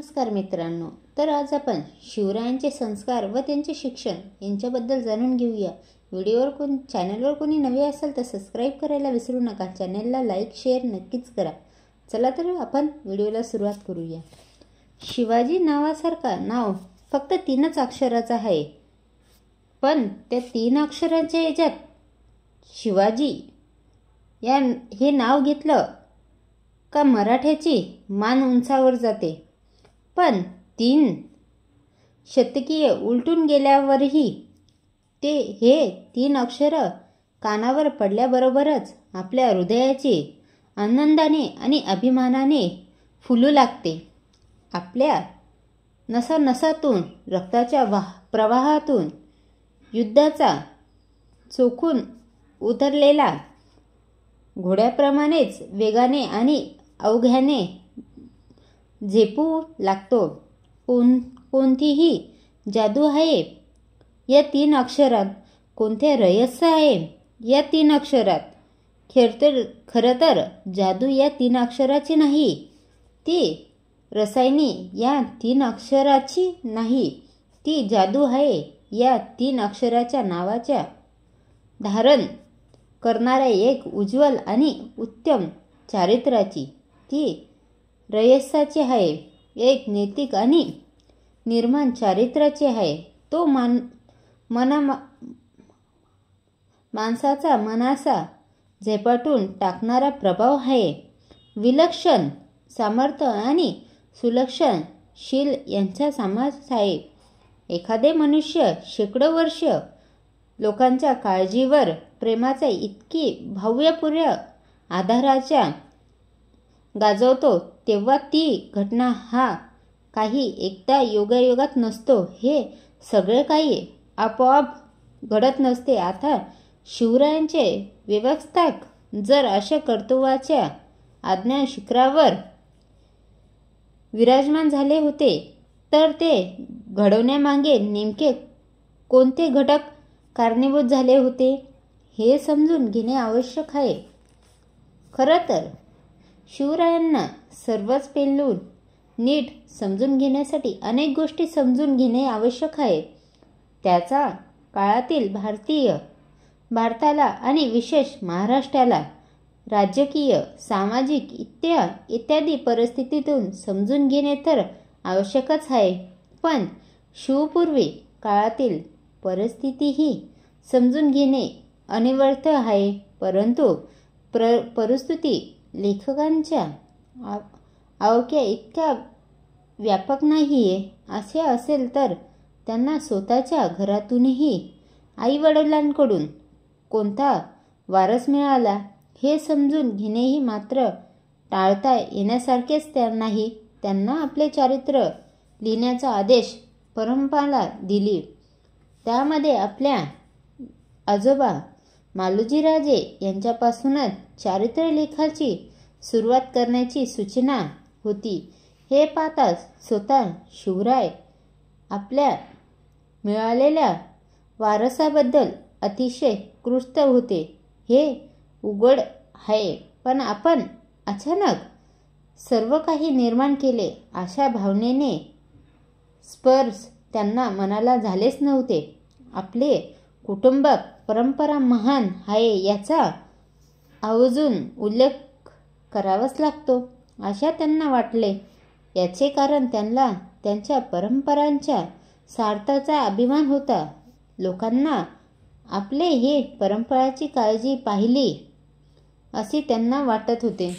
नमस्कार मित्रांनो, तर आज आपण शिवरायांचे संस्कार व त्यांचे शिक्षण यांच्याबद्दल जाणून घेऊया। चॅनलवर कोणी नवे असाल तर सबस्क्राइब करायला विसरू नका। चॅनलला लाईक शेअर नक्कीच करा। चला तर आपण व्हिडिओला सुरुवात करूया। शिवाजी नावासारखा नाव फक्त 3च अक्षराचा आहे, पण त्या 3 अक्षरांच्या याच्यात शिवाजी हे नाव घेतलं का मराठ्याची मान उंचावर जाते। पण 3 शतकीय उलटून गेल्यावरही हे 3 अक्षर कानावर पडल्याबरोबरच आपल्या हृदयाची आनंदाने आणि अभिमानाने फुलू लागते। आपल्या नसानसातून रक्ताच्या प्रवाहातून युद्धाचा चोखून उतरलेला घोड्याप्रमाणेच वेगाने आणि अवघ्याने झेपू लागतो। कोणतीही जादू आहे या 3 अक्षरात, कोणते रहस्य आहे या 3 अक्षरात। खरं तर जादू या 3 अक्षराची नाही, ती रसायनी या 3 अक्षराची नाही, ती जादू आहे या 3 अक्षराच्या नावाच्या धारण करणाऱ्या एक उज्ज्वल आणि उत्तम चारित्र्याची। ती रहस्याची आहे, एक नैतिक आणि निर्माण चारित्र्याची आहे। तो माणसाचा मनासा झपाटून टाकणारा प्रभाव आहे। विलक्षण सामर्थ्य आणि सुलक्षण शील यांचा समास आहे। एखादे मनुष्य शेकडो वर्ष लोकांच्या काळजीवर प्रेमाचा इतकी भावपूर्ण आधाराच्या गाजवतो, तेव्हा ती घटना हा काही एकदा योगायोगात नसतो, हे सगळे काही आपोआप घडत नसते। आता शिवरायांचे व्यवस्थाक जर अशा कर्तृत्वाच्या आज्ञा शिखरावर विराजमान झाले होते, तर ते घडवण्यामागे नेमके कोणते घटक कारणीभूत झाले होते हे समजून घेणे आवश्यक आहे। खरं तर शिवरायांना सर्वच पैलू नीट समजून घेण्यासाठी अनेक गोष्टी समजून घेणे आवश्यक आहे। त्याचा काळातील भारताला आणि विशेष महाराष्ट्राला राजकीय, सामाजिक इत्यादी परिस्थितीतून समजून घेणे तर आवश्यकच आहे, पण शिवपूर्वी काळातील परिस्थितीही समजून घेणे अनिवार्य आहे। परंतु परिस्थिती लेखकांच्या आवाक्या इतका व्यापक नाहीये। असे असेल तर त्यांना स्वतःच्या घरातूनही आईवडिलांकडून कोणता वारस मिळाला हे समजून घेणेही मात्र टाळता येण्यासारखेच नाही। त्यांना आपले चारित्र्य लिहिण्याचा आदेश परंपरा दिली, त्यामध्ये आपल्या आजोबा मालोजीराजे यांच्यापासूनच चारित्र्य लेखाची सुरुवात करण्याची सूचना होती। हे पाहताच स्वतः शिवराय आपल्या मिळालेल्या वारसाबद्दल अतिशय कृत होते, हे उघड आहे। पण आपण अचानक सर्व काही निर्माण केले अशा भावनेने स्पर्श त्यांना मनाला झालेच नव्हते। आपले कुटुंबात परंपरा महान आहे याचा आवर्जून उल्लेख करावाच लागतो अशा त्यांना वाटले। याचे कारण त्यांना त्यांच्या परंपरांच्या सार्थाचा अभिमान होता। लोकांना आपले हे परंपरांची काळजी पाहिली असे त्यांना वाटत होते।